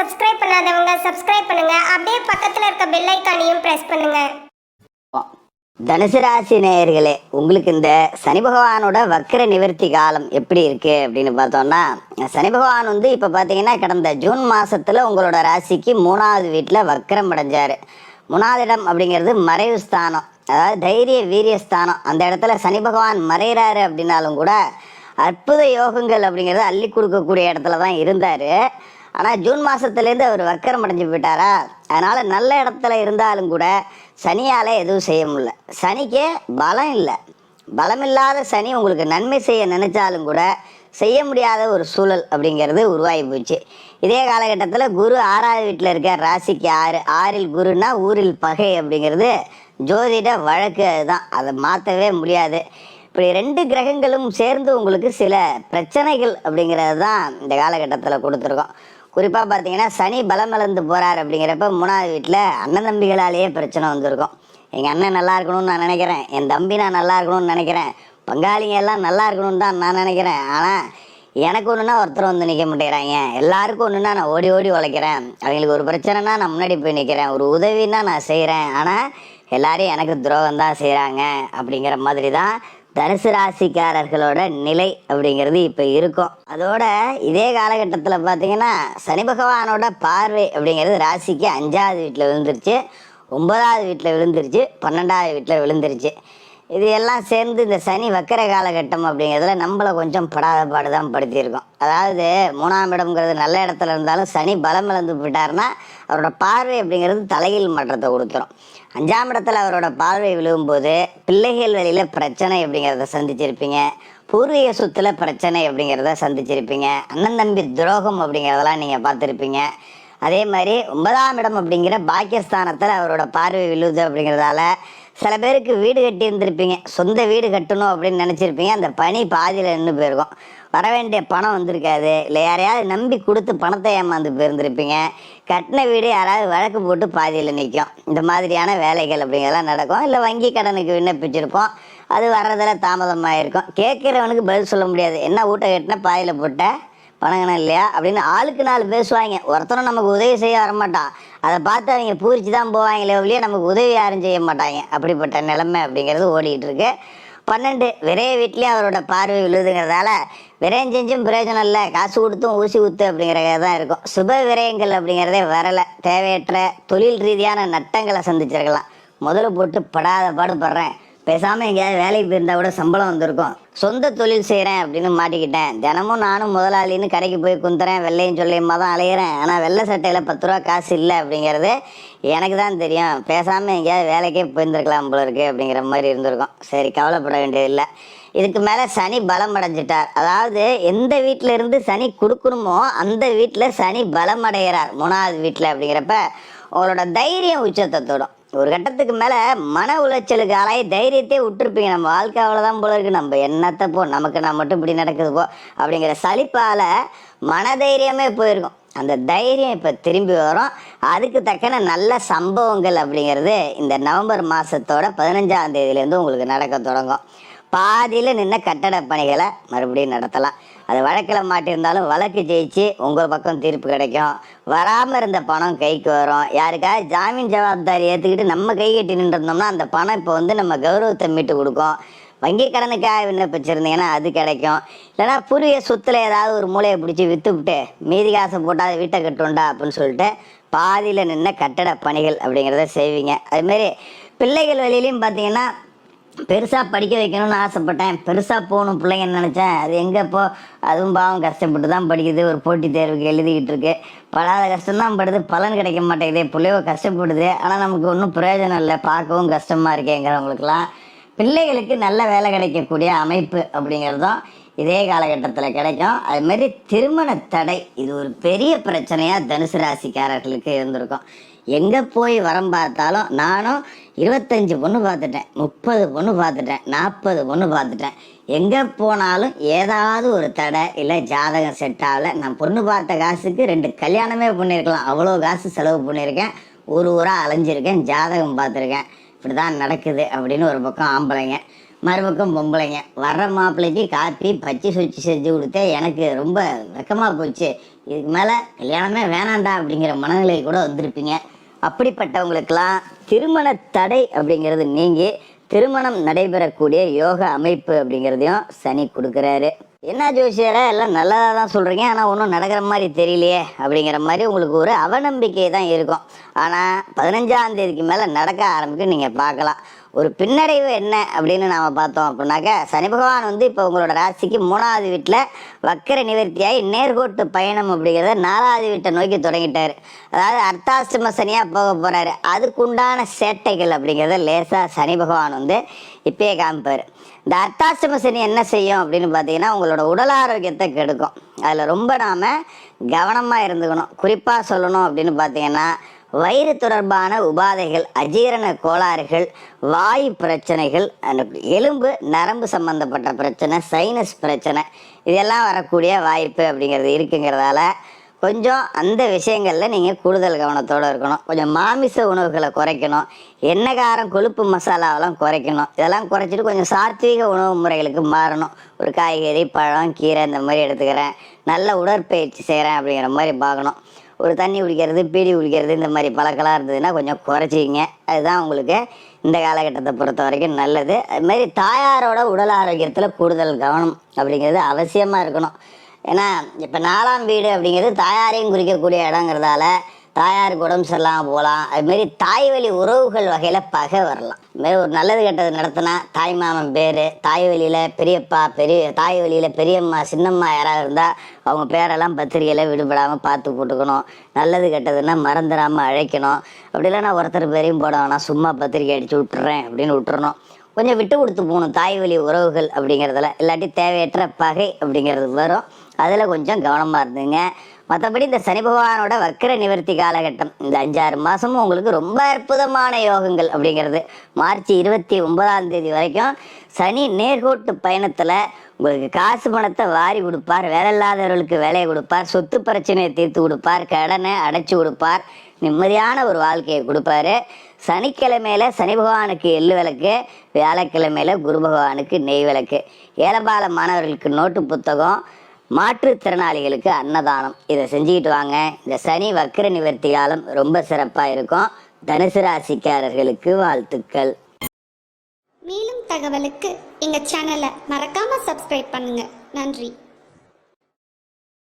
Subscribe பண்ணாதவங்க subscribe பண்ணுங்க. அப்படியே பக்கத்துல இருக்க பெல் ஐகானையும் பிரஸ் பண்ணுங்க. தனுசு ராசி நேயர்களே, உங்களுக்கு இந்த சனி பகவானோட வக்ர நிவர்த்தி காலம் எப்படி இருக்கு அப்படின்னு பார்த்தோம்னா, சனி பகவான் இப்போ பார்த்தீங்கன்னா கடந்த ஜூன் மாசத்துல உங்களோட ராசிக்கு 3வது வீட்டில் வக்ரம் அடைஞ்சாரு. 3வது இடம் அப்படிங்கிறது மறைவு ஸ்தானம், அதாவது தைரிய வீரிய ஸ்தானம். அந்த இடத்துல சனி பகவான் மறைகிறாரு அப்படின்னாலும் கூட அற்புத யோகங்கள் அப்படிங்கிறது அள்ளி கொடுக்கக்கூடிய இடத்துல தான் இருந்தார். ஆனால் ஜூன் மாதத்துலேருந்து அவர் வக்கரம் அடைஞ்சு போயிட்டாரா, அதனால் நல்ல இடத்துல இருந்தாலும் கூட சனியால் எதுவும் செய்ய முடியல. சனிக்கே பலம் இல்லை. பலமில்லாத சனி உங்களுக்கு நன்மை செய்ய நினைச்சாலும் கூட செய்ய முடியாத ஒரு சூழல் அப்படிங்கிறது உருவாகி போச்சு. இதே காலகட்டத்தில் குரு 6வது வீட்டில் இருக்க ராசிக்கு 6 குருன்னா ஊரில் பகை அப்படிங்கிறது ஜோதிட வழக்கு. அதுதான், அதை மாற்றவே முடியாது. இப்படி 2 கிரகங்களும் சேர்ந்து உங்களுக்கு சில பிரச்சனைகள் அப்படிங்கிறது தான் இந்த காலகட்டத்தில் கொடுத்துருக்கோம். குறிப்பாக பார்த்தீங்கன்னா சனி பலம் இழந்து போகிறார் அப்படிங்கிறப்ப 3வது வீட்டில் அண்ணன் தம்பிகளாலேயே பிரச்சனை வந்திருக்கும். எங்கள் அண்ணன் நல்லா இருக்கணும்னு நான் நினைக்கிறேன், என் தம்பி நான் நல்லா இருக்கணும்னு நினைக்கிறேன், பங்காளிங்க எல்லாம் நல்லா இருக்கணும்னு தான் நான் நினைக்கிறேன். ஆனால் எனக்கு ஒன்றுனா ஒருத்தர் வந்து நிற்க மாட்டேங்கிறாங்க. எல்லாருக்கும் ஒன்றுனா நான் ஓடி ஓடி உழைக்கிறேன், அவங்களுக்கு ஒரு பிரச்சனைனா நான் முன்னாடி போய் நிற்கிறேன், ஒரு உதவின்னா நான் செய்கிறேன், ஆனால் எல்லாரும் எனக்கு துரோகம் தான் செய்கிறாங்க அப்படிங்கிற மாதிரி தான் தனுசு ராசிக்காரர்களோட நிலை அப்படிங்கிறது இப்போ இருக்கும். அதோட இதே காலகட்டத்தில் பார்த்தீங்கன்னா சனி பகவானோட பார்வை அப்படிங்கிறது ராசிக்கு 5வது வீட்டில் விழுந்துருச்சு, 9வது வீட்டில் விழுந்துருச்சு, 12வது வீட்டில் விழுந்துருச்சு. இது எல்லாம் சேர்ந்து இந்த சனி வக்கர காலகட்டம் அப்படிங்கிறதுல நம்மளை கொஞ்சம் படாத பாடு தான் படுத்தியிருக்கோம். அதாவது 3ஆம் இடம்ங்கிறது நல்ல இடத்துல இருந்தாலும் சனி பலம் இழந்து போயிட்டாருன்னா அவரோட பார்வை அப்படிங்கிறது தலைகீழ் மாற்றத்தை கொடுத்துரும். 5ஆம் இடத்துல அவரோட பார்வை விழுகும்போது பிள்ளைகள் வழியில் பிரச்சனை அப்படிங்கிறத சந்திச்சிருப்பீங்க, பூர்வீக சொத்துல பிரச்சனை அப்படிங்கிறத சந்திச்சிருப்பீங்க, அண்ணன் தம்பி துரோகம் அப்படிங்கிறதெல்லாம் நீங்கள் பார்த்துருப்பீங்க. அதே மாதிரி 9ஆம் இடம் அப்படிங்கிற பாக்கியஸ்தானத்தில் அவரோட பார்வை விழுது அப்படிங்கிறதால சில பேருக்கு வீடு கட்டி இருந்திருப்பீங்க, சொந்த வீடு கட்டணும் அப்படின்னு நினச்சிருப்பீங்க, அந்த பணி பாதியில் நின்று போயிருக்கும். வர வேண்டிய பணம் வந்திருக்காது, இல்லை யாரையாவது நம்பி கொடுத்து பணத்தை ஏமாந்து போயிருந்திருப்பீங்க, கட்டின வீடு யாராவது வழக்கு போட்டு பாதியில் நிற்கும். இந்த மாதிரியான வேலைகள் அப்படிங்கிறதெல்லாம் நடக்கும். இல்லை வங்கி கடனுக்கு விண்ணப்பிச்சிருப்போம், அது வர்றதில் தாமதமாக இருக்கும். கேட்குறவனுக்கு பதில் சொல்ல முடியாது, என்ன வீட்டை கட்டின பாதியில் போட்ட பணங்கணும் இல்லையா அப்படின்னு ஆளுக்கு 4 பேசுவாங்க. ஒருத்தரும் நமக்கு உதவி செய்ய வரமாட்டான், அதை பார்த்து அவங்க பூரிச்சு தான் போவாங்களே ஒழிய நமக்கு உதவி யாரும் செய்ய மாட்டாங்க. அப்படிப்பட்ட நிலைமை அப்படிங்கிறது ஓடிக்கிட்டு இருக்கு. 12 விரைய வீட்லேயும் அவரோட பார்வை விழுதுங்கிறதால விரயம் செஞ்சும் பிரயோஜனம் இல்லை, காசு கொடுத்தும் ஊசி ஊத்து அப்படிங்கிறத தான் இருக்கும். சுப விரயங்கள் அப்படிங்கிறதே வரலை. தேவையற்ற தொழில் ரீதியான நட்டங்களை சந்திச்சிருக்கலாம். முதல்ல போட்டு படாத பாடுபடுறேன், பேசாமல் எங்கேயாவது வேலைக்கு போயிருந்தா கூட சம்பளம் வந்திருக்கும், சொந்த தொழில் செய்கிறேன் அப்படின்னு மாட்டிக்கிட்டேன், தினமும் நானும் முதலாளின்னு கடைக்கு போய் குந்துறேன், வெள்ளையும் சொல்லியுமா தான் அலையிறேன், ஆனால் வெள்ளை சட்டையில் 10 ரூபா காசு இல்லை அப்படிங்கிறது எனக்கு தான் தெரியும், பேசாமல் எங்கேயாவது வேலைக்கே போயிருந்துருக்கலாம் போல இருக்குது அப்படிங்கிற மாதிரி இருந்திருக்கும். சரி, கவலைப்பட வேண்டியதில்லை. இதுக்கு மேலே சனி பலம் அடைஞ்சிட்டார். அதாவது எந்த வீட்டில் இருந்து சனி கொடுக்கணுமோ அந்த வீட்டில் சனி பலம் அடைகிறார் 3வது வீட்டில். அப்படிங்கிறப்ப உங்களோட தைரியம் உச்சத்தை தொடும். ஒரு கட்டத்துக்கு மேலே மன உளைச்சலுக்கு ஆளாகி தைரியத்தையே விட்டுருப்பீங்க. நம்ம வாழ்க்கை அவ்வளோதான் போல இருக்குது, நம்ம என்னத்தை போ, நமக்கு நான் மட்டும் இப்படி நடக்குது போ அப்படிங்கிற சலிப்பால் மனதைரியமே போயிருக்கும். அந்த தைரியம் இப்போ திரும்பி வரும். அதுக்கு தக்கன நல்ல சம்பவங்கள் அப்படிங்கிறது இந்த நவம்பர் மாதத்தோட 15ஆம் தேதியிலேருந்து உங்களுக்கு நடக்க தொடங்கும். பாதியில் நின்ன கட்டட பணிகளை மறுபடியும் நடத்தலாம். அது வழக்கில் மாட்டியிருந்தாலும் வழக்கு ஜெயிச்சு உங்கள் பக்கம் தீர்ப்பு கிடைக்கும். வராமல் இருந்த பணம் கைக்கு வரும். யாருக்காவது ஜாமீன் ஜவாப்தாரி ஏற்றுக்கிட்டு நம்ம கை கட்டி நின்றுருந்தோம்னா அந்த பணம் இப்போ நம்ம கௌரவத்தை மீட்டு கொடுக்கும். வங்கி கடனுக்காக விண்ணப்பிச்சிருந்தீங்கன்னா அது கிடைக்கும். இல்லைனா பூர்வீக சொத்துல ஏதாவது ஒரு மூலையை பிடிச்சி விற்றுவிட்டு மீதி காசை போட்டால் வீட்டை கட்டுண்டா அப்படின்னு சொல்லிட்டு பாதியில் நின்ன கட்டட பணிகள் அப்படிங்கிறத செய்வீங்க. அதுமாரி பிள்ளைகள் வழியிலையும் பார்த்தீங்கன்னா பெருசாக படிக்க வைக்கணும்னு ஆசைப்பட்டேன், பெருசாக போகணும் பிள்ளைங்கன்னு நினச்சேன், அது எங்கே இப்போ அதுவும் பாவம் கஷ்டப்பட்டு தான் படிக்குது, ஒரு போட்டித் தேர்வுக்கு எழுதிக்கிட்டு இருக்கு, படாத கஷ்டம்தான் படுது, பலன் கிடைக்க மாட்டேங்குது, பிள்ளைவோ கஷ்டப்படுது, ஆனால் நமக்கு ஒன்றும் பிரயோஜனம் இல்லை, பார்க்கவும் கஷ்டமாக இருக்கேங்கிறவங்களுக்கெல்லாம் பிள்ளைகளுக்கு நல்ல வேலை கிடைக்கக்கூடிய அமைப்பு அப்படிங்கிறதும் இதே காலகட்டத்தில் கிடைக்கும். அதுமாரி திருமண தடை இது ஒரு பெரிய பிரச்சனையாக தனுசு ராசிக்காரர்களுக்கு இருந்திருக்கும். எங்கே போய் வரம் பார்த்தாலும் நானும் 25 பொண்ணு பார்த்துட்டேன், 30 பொண்ணு பார்த்துட்டேன், 40 பொண்ணு பார்த்துட்டேன், எங்கே போனாலும் ஏதாவது ஒரு தடை, இல்லை ஜாதகம் செட் ஆகலை, நான் பொண்ணு பார்த்த காசுக்கு 2 கல்யாணமே பண்ணியிருக்கலாம், அவ்வளோ காசு செலவு பண்ணியிருக்கேன், ஊராக அலைஞ்சிருக்கேன், ஜாதகம் பார்த்துருக்கேன், இப்படி தான் நடக்குது அப்படின்னு ஒரு பக்கம் ஆம்பளைங்க, மறுபக்கம் பொம்பளைங்க. வர்ற மாப்பிள்ளைக்கு காப்பி பச்சை சுச்சி செஞ்சு கொடுத்தேன், எனக்கு ரொம்ப வெக்கமாக போச்சு, இதுக்கு மேலே கல்யாணமே வேணாண்டா அப்படிங்கிற மனநிலை கூட வந்திருப்பீங்க. அப்படிப்பட்டவங்களுக்கெல்லாம் திருமண தடை அப்படிங்கிறது நீங்கி திருமணம் நடைபெறக்கூடிய யோக அமைப்பு அப்படிங்கிறதையும் சனி கொடுக்குறாரு. என்ன ஜோசியரை எல்லாம் நல்லதாக தான் சொல்கிறீங்க, ஆனால் ஒன்றும் நடக்கிற மாதிரி தெரியலையே அப்படிங்கிற மாதிரி உங்களுக்கு ஒரு அவநம்பிக்கை தான் இருக்கும். ஆனால் 15ஆம் தேதிக்கு மேலே நடக்க ஆரம்பிக்கும், நீங்கள் பார்க்கலாம். ஒரு பின்னடைவு என்ன அப்படின்னு நாம் பார்த்தோம் அப்படின்னாக்க, சனி பகவான் வந்து இப்போ உங்களோட ராசிக்கு 3வது வீட்டில் வக்கர நிவர்த்தியாகி நேர்கோட்டு பயணம் அப்படிங்கிறத 4வது வீட்டை நோக்கி தொடங்கிட்டார். அதாவது அர்த்தாஷ்டம சனியாக போக போகிறாரு. அதுக்குண்டான சேட்டைகள் அப்படிங்கிறத லேசாக சனி பகவான் வந்து இப்பயே காமிப்பார். இந்த அர்த்தாஷ்டம சனி என்ன செய்யும் அப்படின்னு பார்த்தீங்கன்னா, உங்களோட உடல் ஆரோக்கியத்தை கெடுக்கும். அதில் ரொம்ப நாம் கவனமாக இருந்துக்கணும். குறிப்பாக சொல்லணும் அப்படின்னு பார்த்தீங்கன்னா, வயிறு தொடர்பான உபாதைகள், அஜீரண கோளாறுகள், வாயு பிரச்சனைகள், எலும்பு நரம்பு சம்பந்தப்பட்ட பிரச்சனை, சைனஸ் பிரச்சனை, இதெல்லாம் வரக்கூடிய வாய்ப்பு அப்படிங்கிறது இருக்குங்கிறதால கொஞ்சம் அந்த விஷயங்களில் நீங்கள் கூடுதல் கவனத்தோடு இருக்கணும். கொஞ்சம் மாமிச உணவுகளை குறைக்கணும். எண்ணெய் காரம் கொழுப்பு மசாலாவெல்லாம் குறைக்கணும். இதெல்லாம் குறைச்சிட்டு கொஞ்சம் சாத்வீக உணவு முறைகளுக்கு மாறணும். ஒரு காய்கறி, பழம், கீரை இந்த மாதிரி எடுத்துக்கிறேன், நல்ல உடற்பயிற்சி செய்கிறேன் அப்படிங்கிற மாதிரி பார்க்கணும். ஒரு தண்ணி குடிக்கிறது, பீடி குடிக்கிறது, இந்த மாதிரி பழக்கெல்லாம் இருந்ததுன்னா கொஞ்சம் குறைச்சிக்கிங்க. அதுதான் உங்களுக்கு இந்த காலகட்டத்தை பொறுத்த வரைக்கும் நல்லது. அதுமாரி தாயாரோட உடல் ஆரோக்கியத்தில் கூடுதல் கவனம் அப்படிங்கிறது அவசியமாக இருக்கணும். ஏன்னா இப்போ 4ஆம் வீடு அப்படிங்கிறது தாயாரையும் குறிக்கக்கூடிய இடங்கிறதால தாயாருக்கு உடம்பு சரியில்லாமல் போகலாம். அதுமாரி தாய் வழி உறவுகள் வகையில் பகை வரலாம். இதுமாரி ஒரு நல்லது கெட்டது நடத்தினா தாய் மாமன் பேர், தாய் வழியில் பெரியப்பா, தாய் வழியில் பெரியம்மா, சின்னம்மா யாராவது இருந்தால் அவங்க பேரெல்லாம் பத்திரிகையில் விடுபடாமல் பார்த்து போட்டுக்கணும். நல்லது கெட்டதுன்னா மறந்துடாமல் அழைக்கணும். அப்படி இல்லைன்னா ஒருத்தர் பேரையும் போட வேணாம், சும்மா பத்திரிக்கை அடித்து விட்டுறேன் அப்படின்னு விட்டுறணும். கொஞ்சம் விட்டு கொடுத்து போகணும் தாய் வழி உறவுகள் அப்படிங்கிறதுல. இல்லாட்டி தேவையற்ற பகை அப்படிங்கிறது வரும். அதில் கொஞ்சம் கவனமாக இருந்துங்க. மற்றபடி இந்த சனி பகவானோட வக்கர நிவர்த்தி காலகட்டம் இந்த 5-6 மாதமும் உங்களுக்கு ரொம்ப அற்புதமான யோகங்கள் அப்படிங்கிறது. மார்ச் 29ஆம் தேதி வரைக்கும் சனி நேர்கோட்டு பயணத்தில் உங்களுக்கு காசு பணத்தை வாரி கொடுப்பார், வேலை இல்லாதவர்களுக்கு வேலையை கொடுப்பார், சொத்து பிரச்சனையை தீர்த்து கொடுப்பார், கடனை அடைச்சி கொடுப்பார், நிம்மதியான ஒரு வாழ்க்கையை கொடுப்பாரு. சனிக்கிழமையில சனி பகவானுக்கு எள்ளு விளக்கு, வியாழக்கிழமையில குரு பகவானுக்கு நெய் விளக்கு, ஏலபால மாணவர்களுக்கு நோட்டு புத்தகம், மாற்றுத்திறனாளிகளுக்கு அன்னதானம், இதை செஞ்சுக்கிட்டு வாங்க. இந்த சனி வக்கர நிவர்த்தி காலம் ரொம்ப சிறப்பாக இருக்கும். தனுசு ராசிக்காரர்களுக்கு வாழ்த்துக்கள். மேலும் தகவலுக்கு எங்கள் சேனலை மறக்காமல் சப்ஸ்கிரைப் பண்ணுங்கள். நன்றி.